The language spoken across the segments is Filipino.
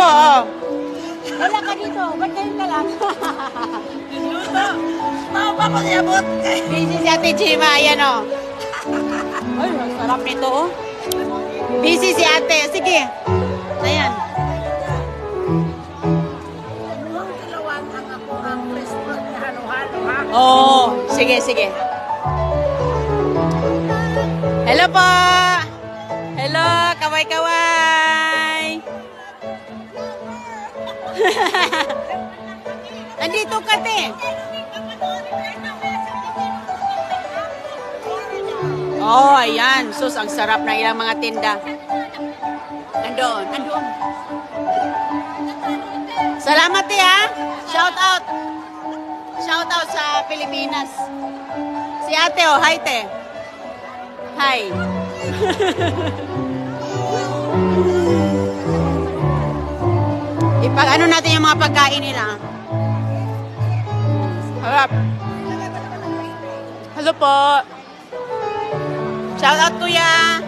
ko, oh. Wala ka dito. Ba't kayo ka lang? Luto. Tao pa ko niyabot. Busy si Ate Chima. Ayan, oh. Ay, ang sarap nito, oh. Busy si Ate. Sige. Ayan. Ang tilawangan ako ang restaurant na halo-halo, ha? Oh, sige, sige. Hello po. Hello, kaway-kaway. Nandito ka, te. Oh, ayan. Sus, ang sarap na ilang mga tinda. Andoon, andoon. Salamat, te, ha. Shout out. Shout out sa Pilipinas. Si ate, oh. Hi, te. Hi. Ipag ano natin yung mga pagkain nila. Harap. Hello po. Shout out kuya.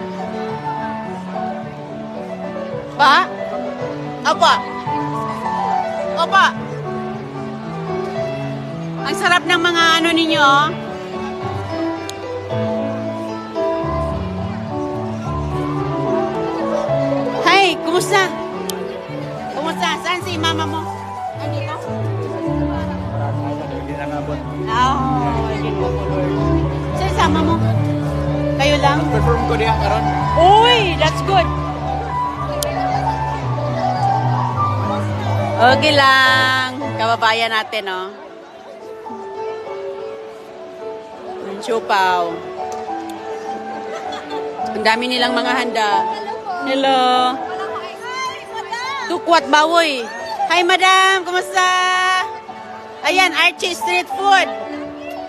Pa? Opo. Opo. Ang sarap ng mga ano ninyo. Hi, kumusta? Kumusta? Saan si mama mo? Nandito? Hindi nakabot. Oh, hindi mo ko, Lord. Saan sama mo? Kayo lang? Perform ko diya karon. Uy, that's good. Okay lang. Kababayan natin, oh. Siupaw. Ang dami nilang mga handa. Hello. Tukwat bawoy. Hi, madam. Kumusta? Ayan, Archie Street Food.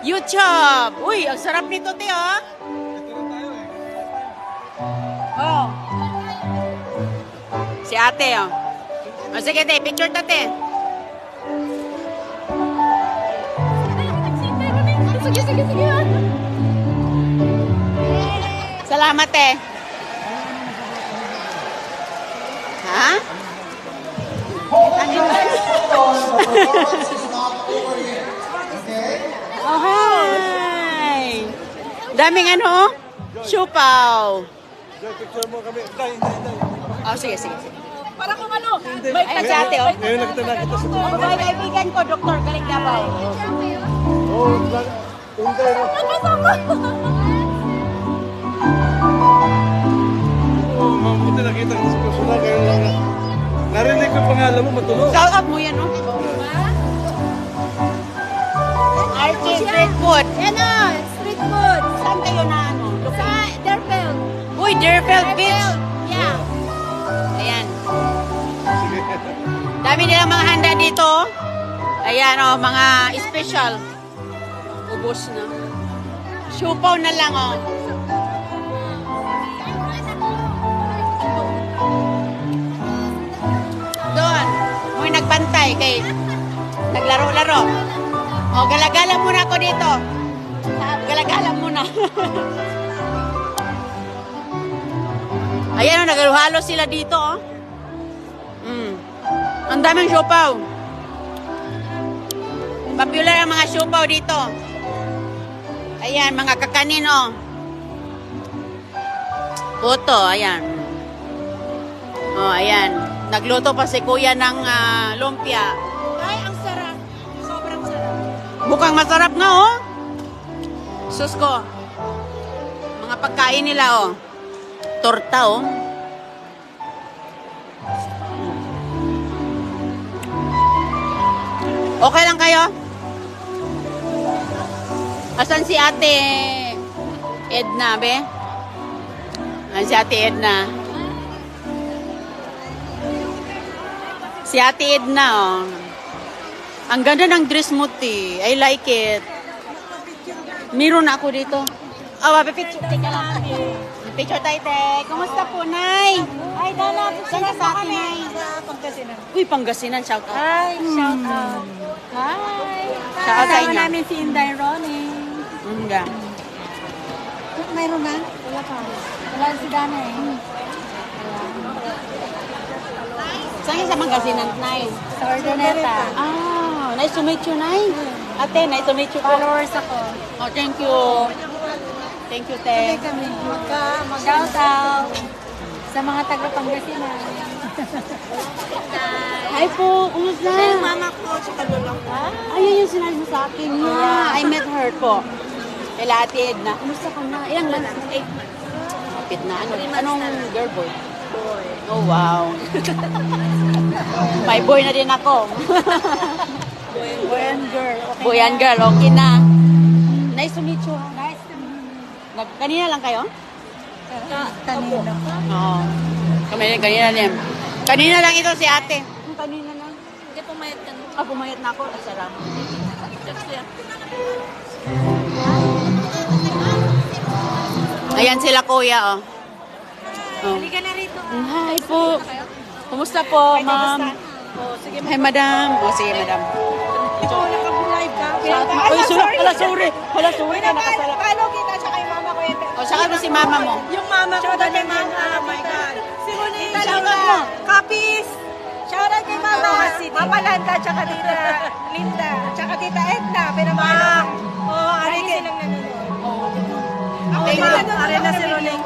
YouTube. Uy, ang sarap nito, te, oh. Oh. Si ate, oh. O, sige, te. Picture ta, te. Sige, sige, sige. Salamat, te. Ha? Oh, hi. Daming ano? Siupaw. Picture mo kami. Hindi. Oh, sige, sige, sige. Para kung ano. Ayan si ate, oh. Ngayon nakita na kita sa Oh, may kaibigan ko, Dr. Galing Davao. Oh, hindi na. Oh, mabuti nakita ko sa personal. Ngayon lang na. Narinig ko pangalan mo matulog. Shout out mo yan, oh. Archie Street Food. Yan o, street food. Saan kayo na ano? Sa Derpel. Uy, Deerfield Beach. Yeah. Ayan. Dami nilang mga handa dito. Ayan, oh, mga special. Ubos na. Siupaw na lang, oh. Doon. May nagbantay kay naglaro-laro. O, galagalan muna ako dito. Galagalan muna. Ayan, oh, naghalo sila dito, oh. Ang daming siopaw. Popular ang mga siopaw dito. Ayan, mga kakanin, oh. Puto, ayan. Oh, ayan. Nagluto pa si kuya ng lumpia. Ay, ang sarap. Sobrang sarap. Mukhang masarap nga, oh. Sus ko. Mga pagkain nila, oh. Torta, oh. Okay lang kayo? Asan si ate Edna, be? Ayan si ate Edna. Si ate Edna, oh. Ang ganda ng dress mo, ti. I like it. Meron ako dito. Oh, picture. Teka lang. Picture tayo, te. Kumusta po, Nay? Ay, dala. Saan ka sa akin, Nay? Pangkasinan. Uy, Pangasinan, shout out. Ay, shout out. Hi. Shout out sa inyo. namin si Inday Ronnie. Nga. Mayroon na? Wala pa. Wala si Dana eh. Saan ka sa Pangasinan, Nay? Sa Ordoneta. Ah, nice to meet you, Nay. Ate, nice to meet you po. Followers ako. Oh, thank you. Thank you, te. Kami. Shout out sa mga taga-Pangasinan. Hi po, kumusta? Mama ko sa Kalulong ka. Ayun yung sinabi mo sa akin. Yeah, I met her po. Kaya Ate Edna. Kumusta ka na? Ilang months? 8 months. Kapit na. Anong girl boy? Boy. Oh, wow. May boy na din ako. Boy and girl. Okay Boy and girl, okay na. Nice to meet you. Nice to meet you. Kanina lang kayo? Kanino. Oo. Kanina din. Kanina lang ito si ate. Kanina lang. Hindi pumayat ka na. Ah, pumayat na ako. Salamat. Ayan sila kuya, oh. Oh. Halika na rito. Hi po. Kumusta po, ma'am? Oh, sige. Hi, madam. Oh, sige, madam. Ito, naka-live ka. Ay, sorry. Hala, sorry. Hala, sorry na nakasala. Paano kita siya kay mama ko yun? O, saka mo si mama mo. Yung mama ko ba kay mama? Oh my God. Si Monita, shoutout mo. Kapis. Shoutout kay mama. Mama Landa, tsaka tita Linda, tsaka tita Edna. Pinamahal. Oo, ari silang nanonood. Ako Thank pa, you. ari na si Roling.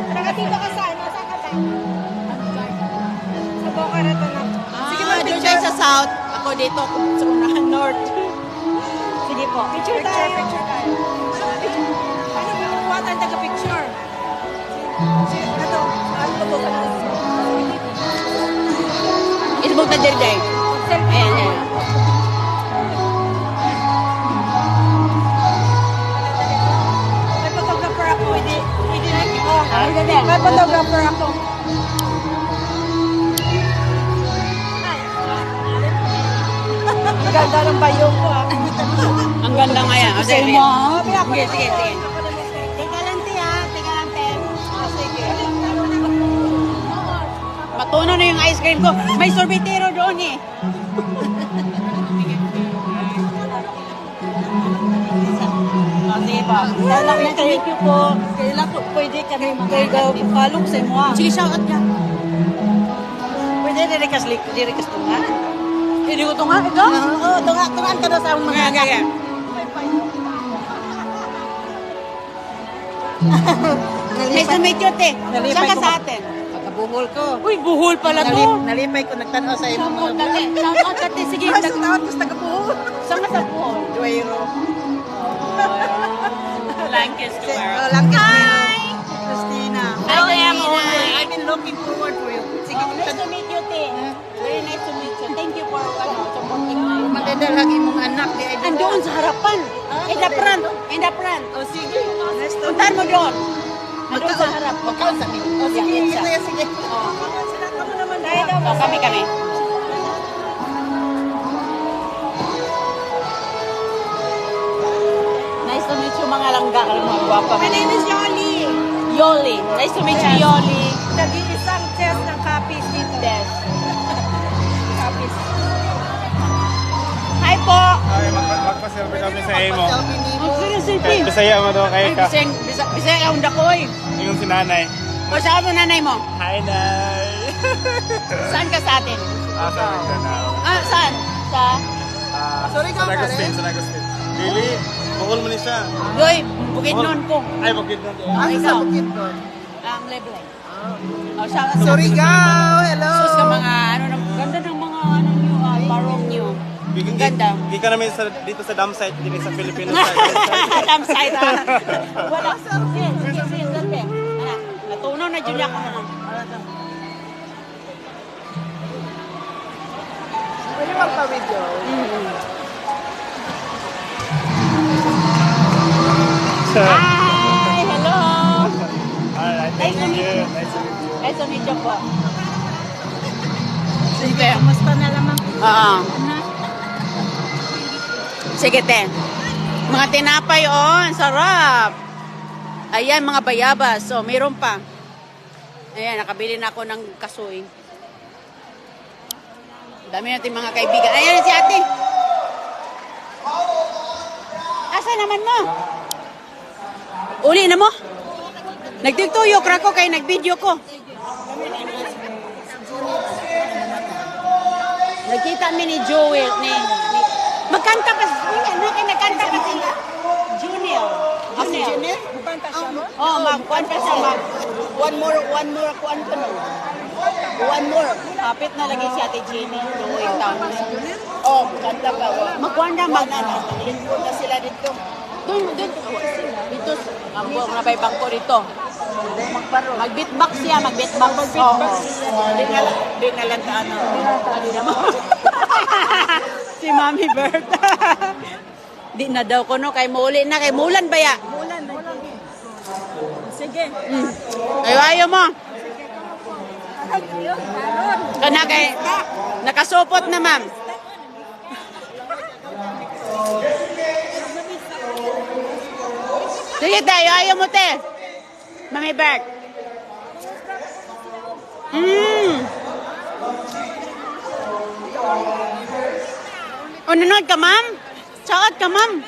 Nakatito ka sa ano? Saan ka ba? Sa Boca Raton ako. Sige, Ah, doon siya sa south. Ako dito, sa unahan north. Sige po. Picture tayo. Picture tayo. Ano ba yung kuha tayong taga-picture? Ito. Ano po ka na? Isbog na dyan. Ayan, ayan. May photographer ako. Hindi na ito. Ah, ganyan. May photographer ako. Ang ganda ng bayong ko ah. Ang ganda nga yan. O, sige, sige. Sige, sige, sige. Teka lang tiya. Teka lang te. Sige. Matunaw na yung ice cream ko. May sorbetero doon eh. O, sige po. Thank you po. Kailan po pwede kami magkalong sa mo ah. Sige, shout out niya. Pwede dirikas tunga. Hindi ko ito nga. Ito? Oo, tungaan ka na sa mga Nga, nga, nga. Nice to meet you, te. Saan ka sa atin? Pagkabuhol ko. Uy, buhol pala to. Nalipay ko nagtanaw sa Shout imong out mga ka, te. Shout out ka, te. Sige, Sa tawad ko sa tagabuhol. saan ka sa buhol? Duero. Lancaster. Hi! Christina. Hi, Christina. I've been looking forward for you. Sige, Nice to meet you, te. Very nice to meet you. Thank you for supporting my maganda lagi mong anak. Di ay Andoon sa harapan. In the front. In the front. O sige. Nice to Puntahan mo doon. Andoon sa harap. Magkaon sa amin. O sige, Yeah, sige, it's sige. Oh. Kamu naman dahil So, kami. Nice to meet you mga langga. Alam mo, guwapa. My name is Yoli. Yoli. Nice to meet you, Yoli. Nag-iisang test ng copies dito. Yes. Copies. Hi po. Ay, magpa-selfie kami sa imo. Ang sige. Bisaya mo daw Ay, kay ka. bisaya ka hunda ko eh. Yung si nanay. O, saan mo nanay mo? Hi, Nay! Saan ka sa atin? Sa Mindanao. Ah, saan? Sa? Sorry ka, San Agustin, San Agustin. Lili, bukol mo ni siya. Doy, bukid noon ko. Ay, bukid na doon. Ah, ikaw? bukid doon? Ang Leblay. Oh, siya. Surigao, hello. Sus ka mga ano, ganda ng mga ano nyo, barong nyo. Ang ganda. Di ka namin dito sa dam site, dito sa Filipino site. Alam side ha. Wala. Sige, dati. Natunaw na dyan ako naman. Pwede magpa-video. Hi! Hello! Alright, thank you. Nice to meet you. Nice to meet you po. Sige, kamusta na lamang? Oo. Sige, te. Mga tinapay, oh. Ang sarap. Ayan, mga bayabas. So, mayroon pa. Ayan, nakabili na ako ng kasoy. Dami natin mga kaibigan. Ayan si ate. Asa naman mo? Uli na mo? Nagtutuyok ra ko kay nag-video ko. Nagkita mi ni Joel, magkanta pa, nagkanta pa sila. Junior. Junior? Bukanta siya mo? Oh, kuan pa siya, one more, kuan pa no. One more. Kapit na lagi si Ate Jenny, Joel Town. Oh, kanta pa. Magkuan na, Lingkod na sila dito. Doon. Dito, ang buong na bangko dito. Mag-beatbox siya, mag-beatbox. Oo. Di na lang ano. Si Mami Bert. Di na daw ko no, kay muuli na, kay mulan ba ya? Mulan. Sige. Ayaw mo. Kana kay, nakasupot na ma'am. Sige tayo, ayaw mo te. Mami Bert. O nanood ka ma'am? Saot ka ma'am?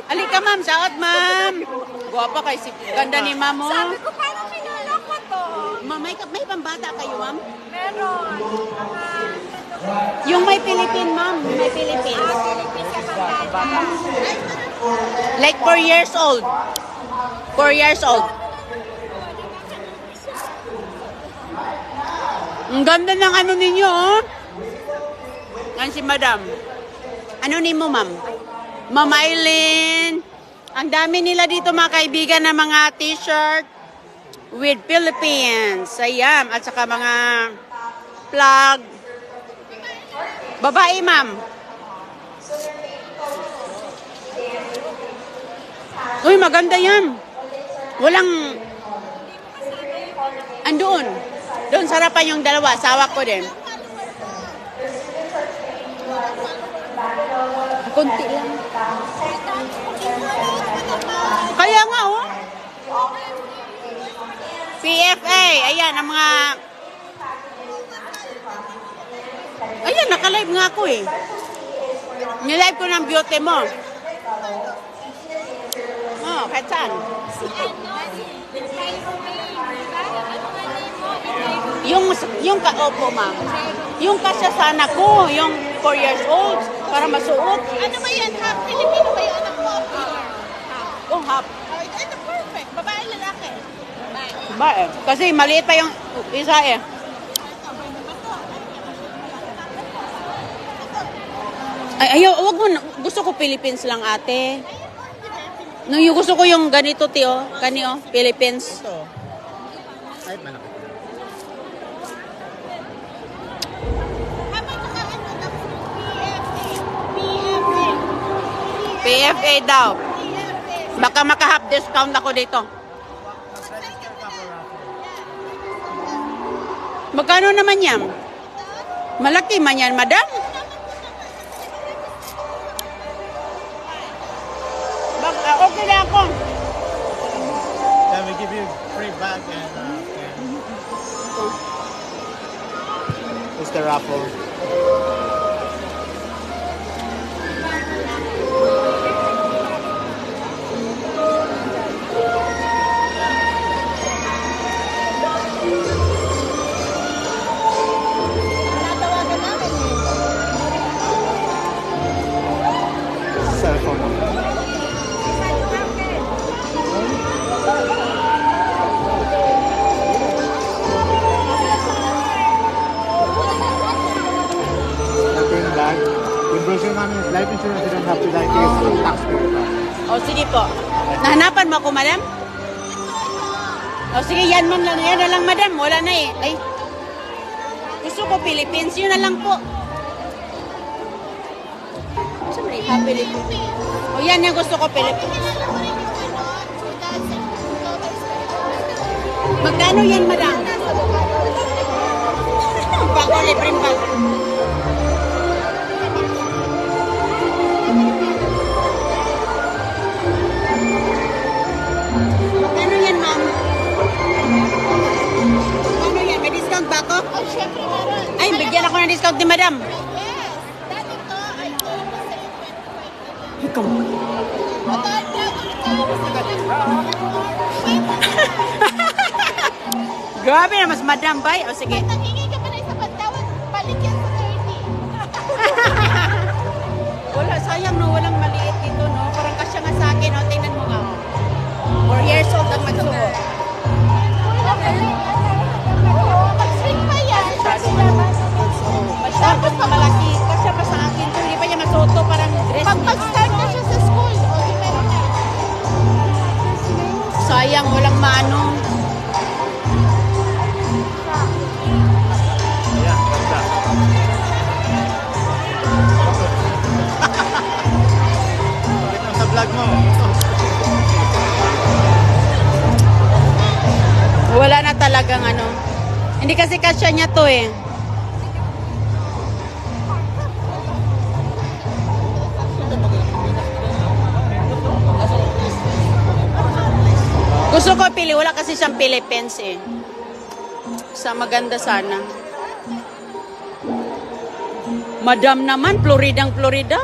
Ali ka ma'am, saot ma'am. Guwapa kay si ganda ni ma'am oh. Sabi ko, parang pinuloko to. Ma'am, may pambata kayo ma'am? Meron. Yung may Philippine ma'am, may Philippine. Philippines sa pangkata. Like 4 years old. 4 years old. Ang ganda ng ano ninyo, oh. Yan si madam. Ano ni mo, ma'am? Ma'am Eileen. Ang dami nila dito, mga kaibigan, na mga t-shirt with Philippines. Ayan. At saka mga plug. Babae, ma'am. Uy, maganda yan. Walang... Andoon. Doon, sarapan yung dalawa. Asawa ko din. Kunti lang. Kaya nga, oh. PFA. Ayan, ang mga... Ayan, naka-live nga ako eh. Nilive ko ng beauty mo. Oh, kahit saan. Yung ka-opo, ma'am. Yung kasya sana ko, yung 4 years old, para masuot. Ano ba yan? Half Filipino ba yung anak mo? Oh, half. Ito perfect. Babae, lalaki. Babae. Ba eh. Kasi maliit pa yung isa eh. Ay, ayaw, wag mo na. Gusto ko Philippines lang, ate. No, yung gusto ko yung ganito, tiyo. Kanio, Philippines. Ay, malaki. PFA daw. Baka maka-half discount ako dito. Magkano naman yan? Malaki man yan, madam. Baka okay na ako. Then we give you free bag and it's the raffle. Cellphone number. Yung bag. Yung brochure namin is life insurance, you don't have to like it, tax verified. O, sige po. Nahanapan mo ako, madam? O, sige, yan man lang. Yan na lang, madam. Wala na eh. Ay. Gusto ko Philippines. Yun na lang po. Siyempre, Philippines. O, yan yung gusto ko Philippines. Magkano yan, madam? Bago, libreng bag. Magkano yan, ma'am? Magkano yan? May discount ba ako? Oh, syempre meron. Ay, bigyan ako ng discount ni madam. Yes. Dati to, ay to, kasi 25. Ikaw. Grabe na, mas madam ba? O sige. Nanghingi ka pa na isa pantawan, balik yan sa 30. years old ang magsuot. Mag-swing pa yan. Tapos malaki. Kasi pa sa akin to, hindi pa niya masuot parang dress. Pag mag-start na siya sa school, o di meron na. Sayang, walang mano. Ayan, ganda. Bakit lang sa vlog mo? Wala na talagang ano. Hindi kasi kasya niya to eh. Gusto ko pili, wala kasi siyang Philippines eh. Sa maganda sana. Madam naman, Floridang Florida.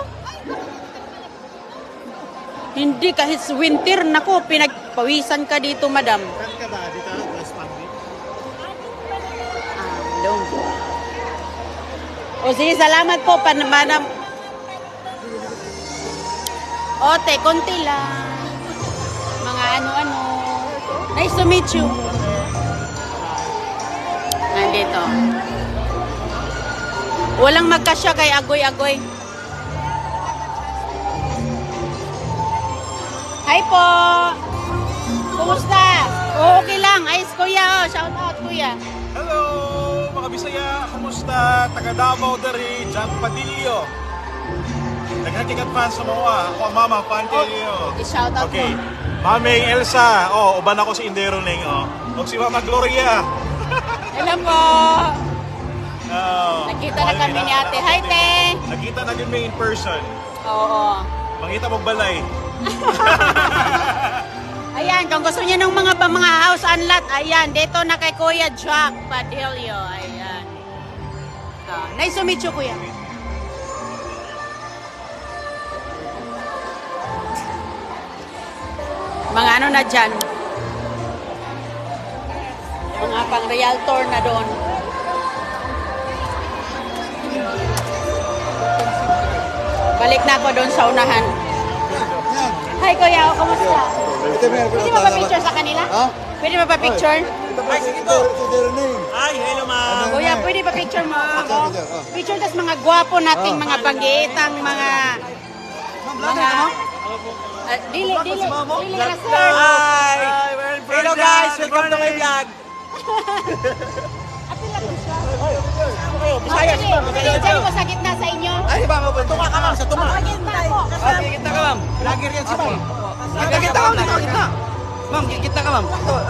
Hindi kahit winter, nako, pinagpawisan ka dito, madam. Saan ka ba? Dito? West Palm Beach? Long. O sige, salamat po, madam. Ote, konti lang. Mga ano-ano. Nice to meet you. Nandito. Walang magkasya kay Agoy-Agoy. Hi po! Kumusta? Okay lang. Ayos, kuya. Oh. Shout out, kuya. Hello, mga Bisaya, kumusta? Taga Davao dari Jack Padillo. Naghatikat fan sa mga ako ang mama fan kayo. I-shout out Okay. mo. Maming Elsa, uban ako si Indero Ning, Og si Mama Gloria. Hello po. Oh, Nakita na kami ni ate. Hi, te. Nakita na din may in person. Oo. Mangita mo balay. Ayan, kung gusto niyo ng mga house and lot, ayan, dito na kay Kuya Jack Padillo. Ayan. Nice to meet you, Kuya. Mga ano na dyan. Mga pang realtor na doon. Balik na ako doon sa unahan. Hi, Kuya. Kumusta? Pwede ba pa-picture sa kanila? Ha? Pwede ba pa-picture? Ay, sige po. Ning. Ay, hello ma'am. Kuya, pwede ba picture mo ako? Picture tas mga gwapo nating mga bagitang mga... Dili na sir. Hi. Hello guys, welcome to my vlog. Diyan ko sa gitna sa inyo. Ay, ba mo tunga ka ma'am sa tunga. Sa gitna ako. Kita ka ma'am. Lagi riyan si ma'am. Kita ka ma'am, kita. Ma'am, kita ka ma'am.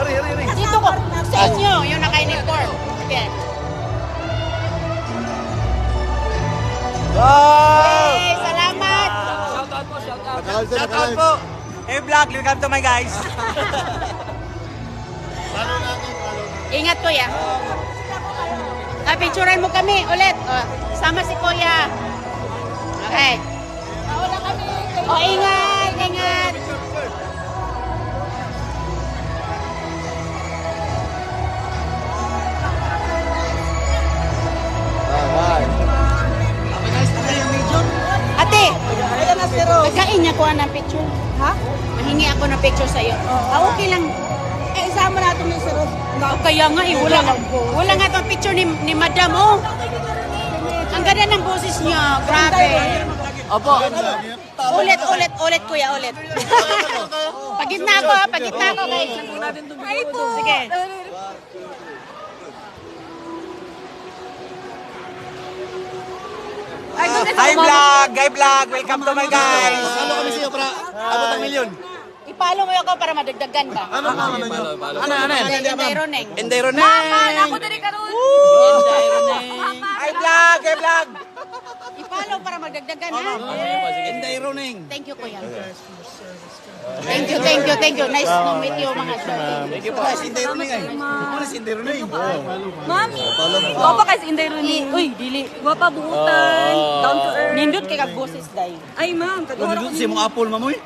Ari. Dito ko. Sa inyo. Yung naka-uniform. Sige. Hey, salamat. Shout out po. Hey vlog, welcome to my guys. Ingat, Kuya. Picturean mo kami ulit. Sama si Kuya. Okay. Ingat. Ate, pagkain niya ko ng picture. Ha? Mahingi ako ng picture sa'yo. Okay lang. Isama natin yung sarap. Kaya nga wala nga itong picture ni Madam, oh. Ang ganda ng boses niya, grabe. Opo. Ulit, kuya, ulit. Pagitna ako, guys. Ay po. Sige. Hi vlog, welcome to my guys. Ano kami sa'yo para abot ng milyon? Ipalo mo ako para madagdagan ba? Ano yan? Enderoneng. Endero na. Ako din ka ron. Enderoneng. Hi vlog. Ipalo para madagdagan, ha? Endero ning. Thank you, kuya. Thank you. Nice to meet you, mga sir. Thank you po. Si Endero ning ay. Ano si Endero ning? Mami. Gwapa kayo si Inday Rooney. Uy, dili. Gwapa buutan. Down to earth. Nindot kay kag boses day. Ay ma'am, kagawa ko Si mong apple mamoy.